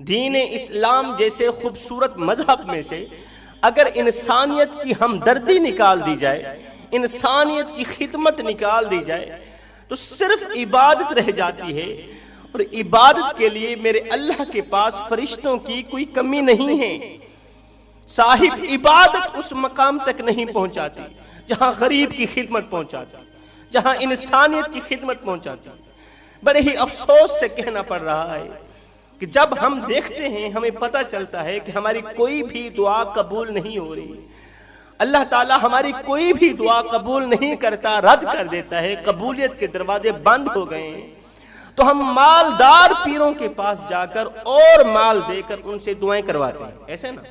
دین اسلام جیسے خوبصورت مذہب میں سے اگر انسانیت کی ہمدردی نکال دی جائے، انسانیت کی خدمت نکال دی جائے تو صرف عبادت رہ جاتی ہے، اور عبادت کے لیے میرے اللہ کے پاس فرشتوں کی کوئی کمی نہیں ہے۔ صاحب عبادت اس مقام تک نہیں پہنچاتی جہاں غریب کی خدمت پہنچاتی، جہاں انسانیت کی خدمت پہنچاتی۔ بڑے ہی افسوس سے کہنا پڑ رہا ہے کہ جب ہم دیکھتے ہیں، ہمیں پتہ چلتا ہے کہ ہماری کوئی بھی دعا قبول نہیں ہو رہی، اللہ تعالیٰ ہماری کوئی بھی دعا قبول نہیں کرتا، رد کر دیتا ہے، قبولیت کے دروازے بند ہو گئے ہیں، تو ہم مالدار پیروں کے پاس جا کر اور مال دے کر ان سے دعائیں کرواتے ہیں، ایسے نا؟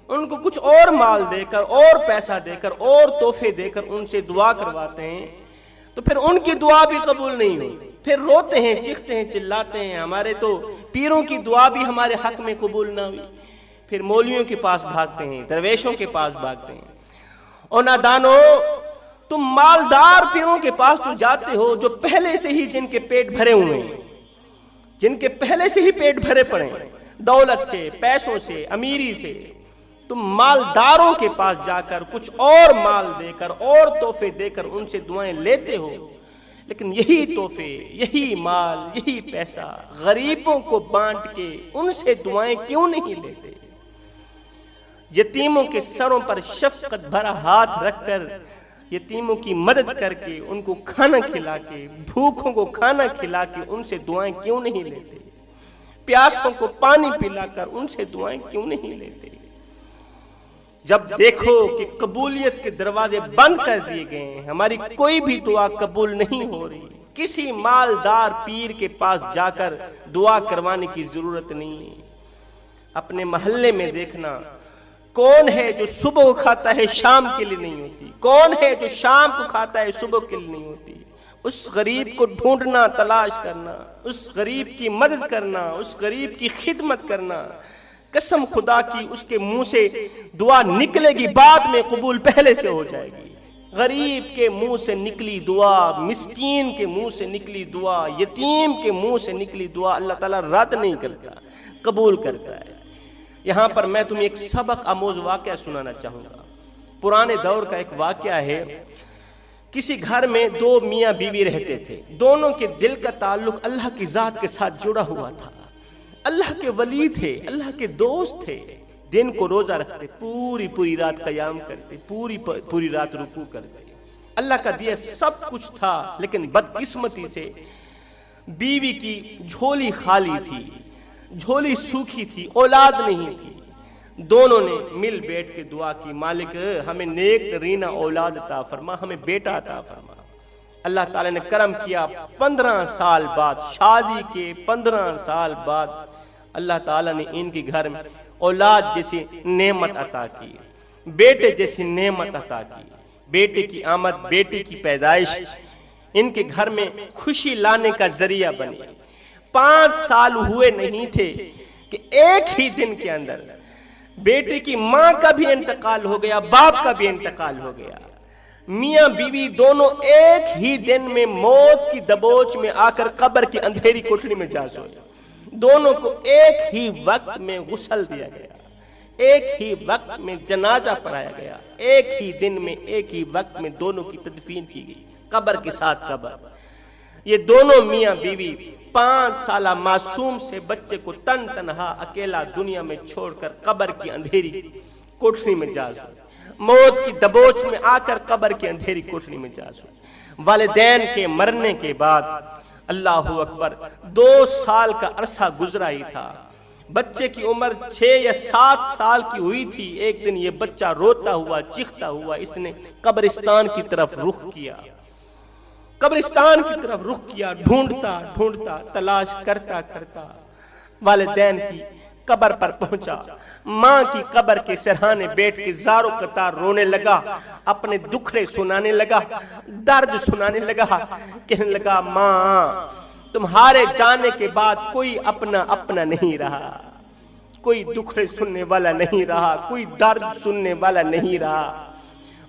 ان کو کچھ اور مال دے کر اور پیسہ دے کر اور تحفے دے کر ان سے دعا کرواتے ہیں، تو پھر ان کی دعا بھی قبول نہیں ہوئی، پھر روتے ہیں، چیختے ہیں، چلاتے ہیں، ہمارے تو پیروں کی دعا بھی ہمارے حق میں قبول نہ ہوئی۔ پھر مولویوں کے پاس بھاگتے ہیں، درویشوں کے پاس بھاگتے ہیں۔ اور نادانو، تم مالدار پیروں کے پاس تو جاتے ہو جو پہلے سے ہی جن کے پیٹ بھرے ہوئے ہیں، جن کے پہلے سے ہی پیٹ بھرے پڑے ہیں، دولت سے، پیسوں سے، امیری سے۔ تم مالداروں کے پاس جا کر کچھ اور مال دے کر اور تحفے دے کر ان سے دعائیں لیتے ہو، لیکن یہی تحفے، یہی مال، یہی پیسہ غریبوں کو بانٹ کے ان سے دعائیں کیوں نہیں لیتے؟ یتیموں کے سروں پر شفقت بھرا ہاتھ رکھ کر، یتیموں کی مدد کر کے، ان کو کھانا کھلا کے، بھوکوں کو کھانا کھلا کے ان سے دعائیں کیوں نہیں لیتے؟ پیاسوں کو پانی پلا کر ان سے دعائیں کیوں نہیں لیتے؟ جب دیکھو کہ قبولیت کے دروازے بند کر دیے گئے ہیں، ہماری کوئی بھی دعا قبول نہیں ہو رہی، کسی مالدار پیر کے پاس جا کر دعا کروانے کی ضرورت نہیں ہے۔ اپنے محلے میں دیکھنا، کون ہے جو صبح کو کھاتا ہے شام کے لیے نہیں ہوتی؟ کون ہے جو شام کو کھاتا ہے صبح کے لیے نہیں ہوتی؟ اس غریب کو ڈھونڈنا، تلاش کرنا، اس غریب کی مدد کرنا، اس غریب کی خدمت کرنا۔ قسم خدا کی اس کے منہ سے دعا نکلے گی، بعد میں قبول پہلے سے ہو جائے گی۔ غریب کے منہ سے نکلی دعا، مسکین کے منہ سے نکلی دعا، یتیم کے منہ سے نکلی دعا اللہ تعالیٰ رد نہیں کرتا، قبول کرتا ہے۔ یہاں پر میں تمہیں ایک سبق آموز واقعہ سنانا چاہوں گا۔ پرانے دور کا ایک واقعہ ہے۔ کسی گھر میں دو میاں بیوی رہتے تھے، دونوں کے دل کا تعلق اللہ کی ذات کے ساتھ جڑا ہوا تھا، اللہ کے ولی تھے، اللہ کے دوست تھے، دن کو روزہ رکھتے، پوری رات قیام کرتے، پوری رات رکوع کرتے، اللہ کا دیا سب کچھ تھا، لیکن بدقسمتی سے بیوی کی جھولی خالی تھی، جھولی سوکھی تھی، اولاد نہیں تھی۔ دونوں نے مل بیٹھ کے دعا کی، مالک ہمیں نیک رینا اولاد عطا فرما، ہمیں بیٹا عطا فرما۔ اللہ تعالیٰ نے کرم کیا، 15 سال بعد، شادی کے 15 سال بعد اللہ تعالیٰ نے ان کے گھر میں اولاد جیسی نعمت عطا کی، بیٹے جیسی نعمت عطا کی۔ بیٹے کی آمد، بیٹے کی پیدائش ان کے گھر میں خوشی لانے کا ذریعہ بنی۔ 5 سال ہوئے نہیں تھے کہ ایک ہی دن کے اندر بیٹے کی ماں کا بھی انتقال ہو گیا، باپ کا بھی انتقال ہو گیا۔ میاں بیوی دونوں ایک ہی دن میں موت کی دبوچ میں آ کر قبر کی اندھیری کوٹھری میں جا سوئے۔ دونوں کو ایک ہی وقت میں غسل دیا گیا، ایک ہی وقت میں جنازہ پڑھایا گیا، ایک ہی دن میں، ایک ہی وقت میں دونوں کی تدفین کی گئی، قبر کے ساتھ قبر۔ یہ دونوں میاں بیوی 5 سالہ معصوم سے بچے کو تنہا اکیلا دنیا میں چھوڑ کر قبر کی اندھیری کوٹھری میں جا سوئے، موت کی دبوچ میں آ کر قبر کی اندھیری کوٹھری میں جا سوئے۔ والدین کے مرنے کے بعد اللہ اکبر 2 سال کا عرصہ گزرا ہی تھا، بچے کی عمر 6 یا 7 سال کی ہوئی تھی۔ ایک دن یہ بچہ روتا ہوا، چیختا ہوا، اس نے قبرستان کی طرف رخ کیا، قبرستان کی طرف رخ کیا، ڈھونڈتا تلاش کرتا والدین کی قبر پر پہنچا، ماں کی قبر کے سرہانے بیٹھ کے زاروں قطار رونے لگا، اپنے دکھڑے سنانے لگا، درد سنانے لگا، کہنے لگا ماں تمہارے جانے کے بعد کوئی اپنا نہیں رہا، کوئی دکھڑے سننے والا نہیں رہا، کوئی درد سننے والا نہیں رہا۔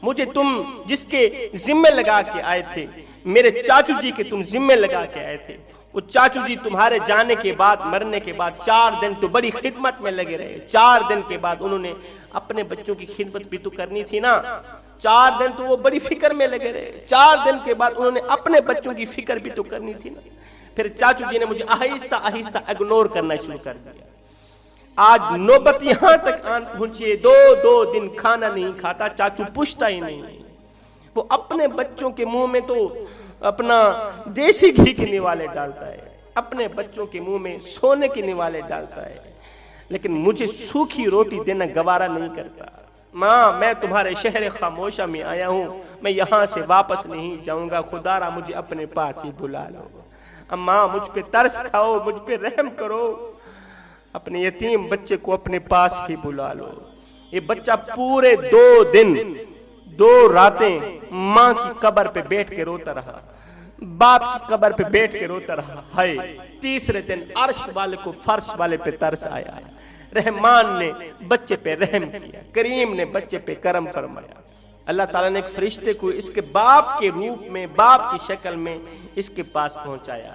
مجھے تم جس کے ذمہ لگا کے آئے تھے، میرے چاچو جی کے تم ذمہ لگا کے آئے تھے، وہ چاچو جی تمہارے جانے کے بعد، مرنے کے بعد 4 دن تو بڑی خدمت میں لگے رہے. 4 دن کے بعد انہوں نے اپنے بچوں کی خدمت بھی تو کرنی تھی نا. 4 دن تو وہ بڑی فکر میں لگے رہے. 4 دن کے بعد انہوں نے اپنے بچوں کی فکر بھی تو کرنی تھی نا. پھر چاچو جی نے مجھے آہستہ آہستہ اگنور کرنا شروع کر دیا. آج نوبت یہاں تک آن پہنچے 2 دن کھانا نہیں کھاتا، چاچو پوچھتا ہی نہیں. وہ اپنے بچوں کے منہ میں تو اپنا دیسی گھی کے نوالے ڈالتا ہے، اپنے بچوں کے منہ میں سونے کے نوالے ڈالتا ہے، لیکن مجھے سوکھی روٹی دینا گوارا نہیں کرتا. ماں میں تمہارے شہر خاموشہ میں آیا ہوں، میں یہاں سے واپس نہیں جاؤں گا، خدا را مجھے اپنے پاس ہی بلا لو. اماں مجھ پہ ترس کھاؤ، مجھ پہ رحم کرو، اپنے یتیم بچے کو اپنے پاس ہی بلا لو. یہ بچہ پورے 2 دن 2 راتیں ماں کی قبر پہ بیٹھ کے روتا رہا، باپ کی قبر پہ بیٹھ کے روتا رہا. ہائے تیسرے دن عرش والے کو فرش والے پہ ترس آیا. رحمان نے بچے پہ رحم کیا، کریم نے بچے پہ کرم فرمایا. اللہ تعالیٰ نے ایک فرشتے کو اس کے باپ کے روپ میں، باپ کی شکل میں اس کے پاس پہنچایا.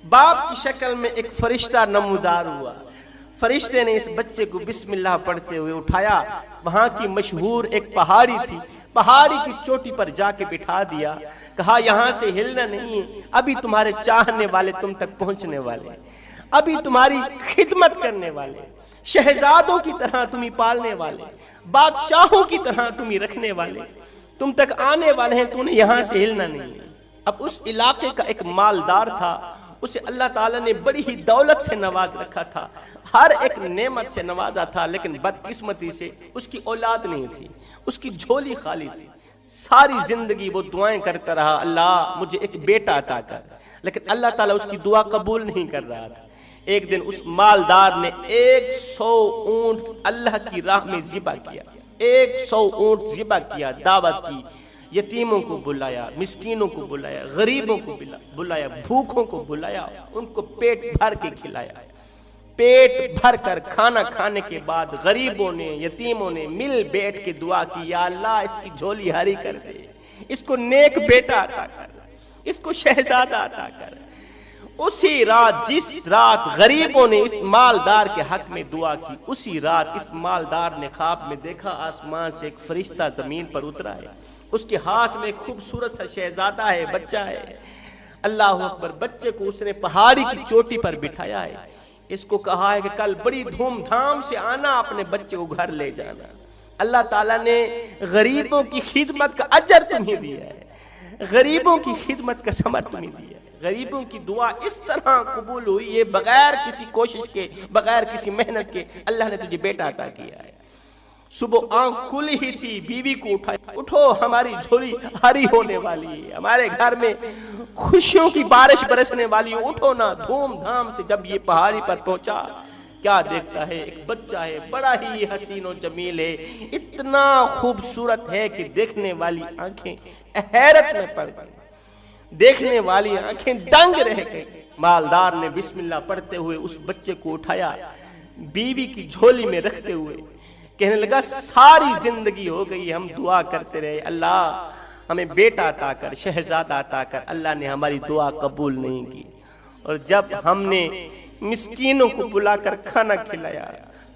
باپ کی شکل میں ایک فرشتہ نمودار ہوا. فرشتے نے اس بچے کو بسم اللہ پڑھتے ہوئے اٹھایا. وہاں کی مشہور ایک پہاڑی تھی، پہاڑی کی چوٹی پر جا کے بٹھا دیا. کہا یہاں سے ہلنا نہیں ہے، ابھی تمہارے چاہنے والے تم تک پہنچنے والے، ابھی تمہاری خدمت کرنے والے، شہزادوں کی طرح تمہیں پالنے والے، بادشاہوں کی طرح تمہیں رکھنے والے تم تک آنے والے ہیں، تو نے یہاں سے ہلنا نہیں. اب اس علاقے کا ایک مالدار تھا، اسے اللہ تعالیٰ نے بڑی ہی دولت سے نواز رکھا تھا، ہر ایک نعمت سے نوازا تھا، لیکن بدقسمتی سے اس کی اولاد نہیں تھی، اس کی جھولی خالی تھی. ساری زندگی وہ دعائیں کرتا رہا، اللہ مجھے ایک بیٹا عطا کر، لیکن اللہ تعالیٰ اس کی دعا قبول نہیں کر رہا تھا. ایک دن اس مالدار نے 100 اونٹ اللہ کی راہ میں ذبح کیا، 100 اونٹ ذبح کیا، دعوت کی، یتیموں کو بلایا، مسکینوں کو بلایا، غریبوں کو بلایا، بھوکوں کو بلایا، ان کو پیٹ بھر کے کھلایا. پیٹ بھر کر کھانا کھانے کے بعد غریبوں نے، یتیموں نے مل بیٹھ کے دعا کی، یا اللہ اس کی جھولی ہری کر دے، اس کو نیک بیٹا عطا کر، اس کو شہزادہ عطا کر. اسی رات، جس رات غریبوں نے اس مالدار کے حق میں دعا کی، اسی رات اس مالدار نے خواب میں دیکھا آسمان سے ایک فرشتہ زمین پر اترا ہے، اس کے ہاتھ میں ایک خوبصورت سا شہزادہ ہے، بچہ ہے. اللہ اکبر. بچے کو اس نے پہاڑی کی چوٹی پر بٹھایا ہے. اس کو کہا ہے کہ کل بڑی دھوم دھام سے آنا، اپنے بچے کو گھر لے جانا. اللہ تعالیٰ نے غریبوں کی خدمت کا اجر تمہیں دیا ہے، غریبوں کی خدمت کا ثمر تمہیں دیا ہے. غریبوں کی دعا اس طرح قبول ہوئی ہے، بغیر کسی کوشش کے، بغیر کسی محنت کے اللہ نے تجھے بیٹا عطا کیا ہے. صبح آنکھ کھلی ہی تھی، بیوی کو اٹھایا، اٹھو ہماری جھولی ہری ہونے والی ہے، ہمارے گھر میں خوشیوں کی بارش برسنے والی ہے، اٹھو نا. دھوم دھام سے جب یہ پہاڑی پر پہنچا، کیا دیکھتا ہے؟ ایک بچہ ہے، بڑا ہی حسین و جمیل ہے، اتنا خوبصورت ہے کہ دیکھنے والی آنکھیں حیرت میں پڑ گئی، دیکھنے والی آنکھیں دنگ رہ گئی. مالدار نے بسم اللہ پڑھتے ہوئے اس بچے کو اٹھایا، بیوی کی جھولی میں رکھتے ہوئے کہنے لگا ساری زندگی ہو گئی ہم دعا کرتے رہے، اللہ ہمیں بیٹا عطا کر، شہزادہ عطا کر. اللہ نے ہماری دعا قبول نہیں کی، اور جب ہم نے مسکینوں کو بلا کر کھانا کھلایا،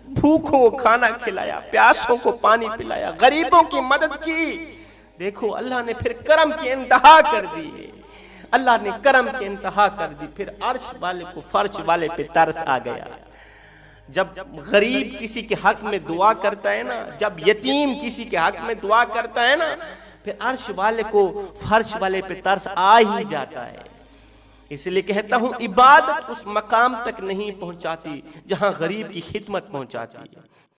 بھوکوں کو کھانا کھلایا، پیاسوں کو پانی پلایا، غریبوں کی مدد کی، دیکھو اللہ نے پھر کرم کی انتہا کر دی. اللہ نے کرم کی انتہا کر دی. پھر عرش والے کو فرش والے پہ ترس آ گیا. جب غریب کسی کے حق میں دعا کرتا ہے نا، جب یتیم کسی کے حق میں دعا کرتا ہے نا، پھر عرش والے کو فرش والے پہ ترس آ ہی جاتا ہے. اس لیے کہتا ہوں عبادت اس مقام تک نہیں پہنچاتی جہاں غریب کی خدمت پہنچاتی ہے.